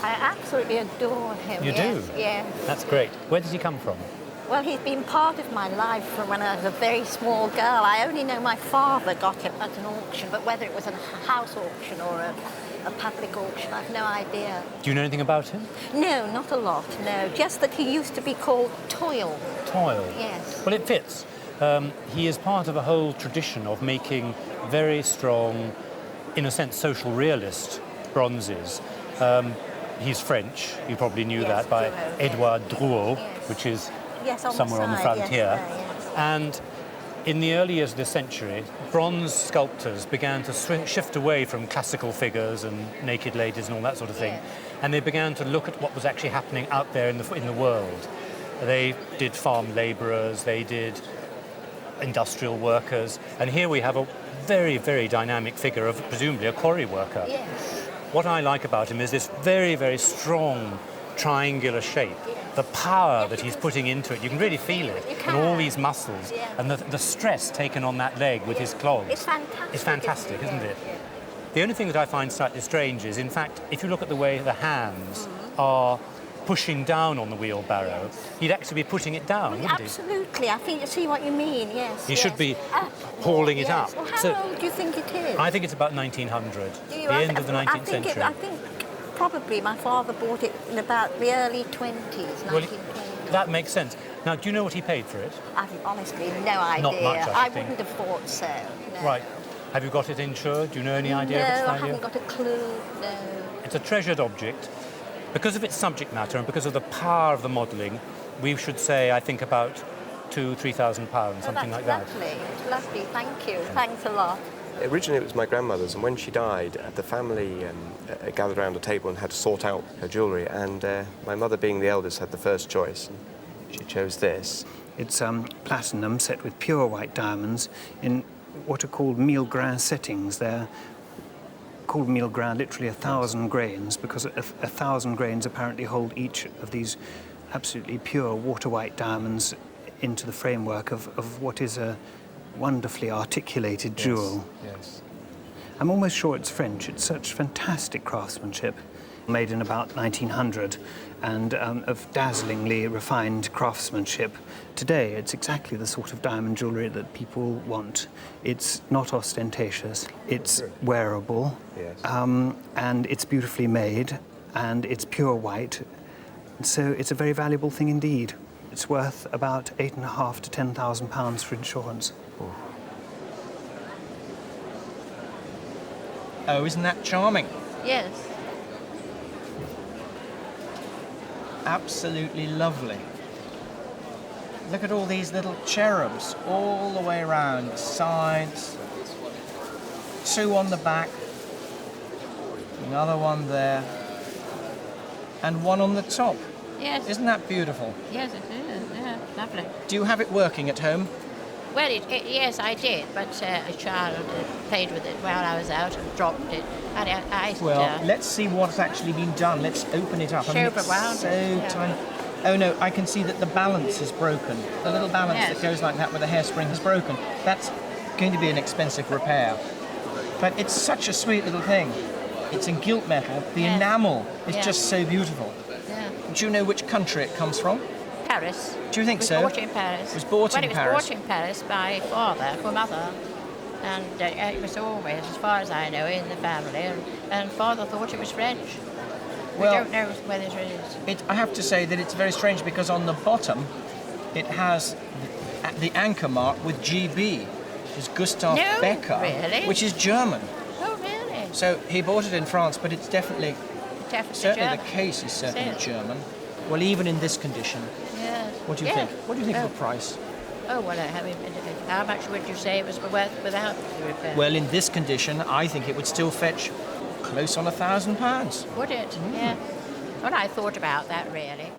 I absolutely adore him. You do? Yes. That's great. Where does he come from? Well, he's been part of my life from when I was a very small girl. I only know my father got him at an auction, but whether it was a house auction or a public auction, I've no idea. Do you know anything about him? No, not a lot, no. Just that he used to be called Toil. Toil? Yes. Well, it fits. He is part of a whole tradition of making very strong, in a sense, social realist bronzes. He's French, you probably knew that, by Edouard Drouot, which is somewhere on the frontier. And in the early years of this century, bronze sculptors began to shift away from classical figures and naked ladies and all that sort of thing, and they began to look at what was actually happening out there in the world. They did farm labourers, they did industrial workers, and here we have a very, very dynamic figure of presumably a quarry worker. Yes. What I like about him is this very, very strong triangular shape. The power that he's putting into it, you can really feel it in all these muscles, and the stress taken on that leg with his clogs. It's fantastic. It's fantastic, isn't it? The only thing that I find slightly strange is, in fact, if you look at the way the hands are pushing down on the wheelbarrow, he'd actually be putting it down, wouldn't he? Absolutely. I think I see what you mean, yes. He should be hauling it up. Well, how old do you think it is? I think it's about 1900, the end of the 19th century. I think probably my father bought it in about the early 20s, 1920s. That makes sense. Now, do you know what he paid for it? I've honestly no idea. Not much, I think. wouldn't have thought so. No. Right. Have you got it insured? Do you know any idea No, of its I value? haven't got a clue, no. It's a treasured object. Because of its subject matter and because of the power of the modelling, we should say, I think, about £2,000-3,000, something like that. Lovely, it's lovely, thank you. Thanks a lot. Originally it was my grandmother's, and when she died, the family gathered around a table and had to sort out her jewellery, and my mother, being the eldest, had the first choice. And she chose this. It's platinum set with pure white diamonds in what are called mille grain settings. They're called mille grain, literally 1,000 grains, because 1,000 grains apparently hold each of these absolutely pure water-white diamonds into the framework of what is a wonderfully articulated jewel. Yes. I'm almost sure it's French. It's such fantastic craftsmanship, made in about 1900, and of dazzlingly refined craftsmanship. Today, it's exactly the sort of diamond jewellery that people want. It's not ostentatious, it's wearable, and it's beautifully made, and it's pure white. So it's a very valuable thing indeed. It's worth about £8,500 to £10,000 for insurance. Oh, isn't that charming? Yes. Absolutely lovely. Look at all these little cherubs all the way around, sides, two on the back, another one there, and one on the top. Yes. Isn't that beautiful? Yes, it is. Yeah, lovely. Do you have it working at home? Well, yes, I did, but a child played with it while I was out and dropped it. Well, let's see what's actually been done. Let's open it up. Show It's around so it, tiny. Oh no, I can see that the balance is broken. The little balance that goes like that with the hairspring is broken. That's going to be an expensive repair. But it's such a sweet little thing. It's in gilt metal. The enamel is just so beautiful. Yeah. Do you know which country it comes from? Paris. Do you think so? It was bought in Paris. It was bought in Paris? Well, it was bought in Paris by father for mother. And it was always, as far as I know, in the family. And father thought it was French. Well, we don't know whether it is. I have to say that it's very strange because on the bottom it has the anchor mark with GB. It's Gustav Becker, really? which is German. Oh, really? So he bought it in France, but it's certainly German. the case is certainly German. Well, even in this condition. Yes. What do you think? What do you think of the price? Oh, well, how much would you say it was worth without the repair? Well, in this condition, I think it would still fetch close on £1,000. Would it? Yeah. Well, I thought about that, really.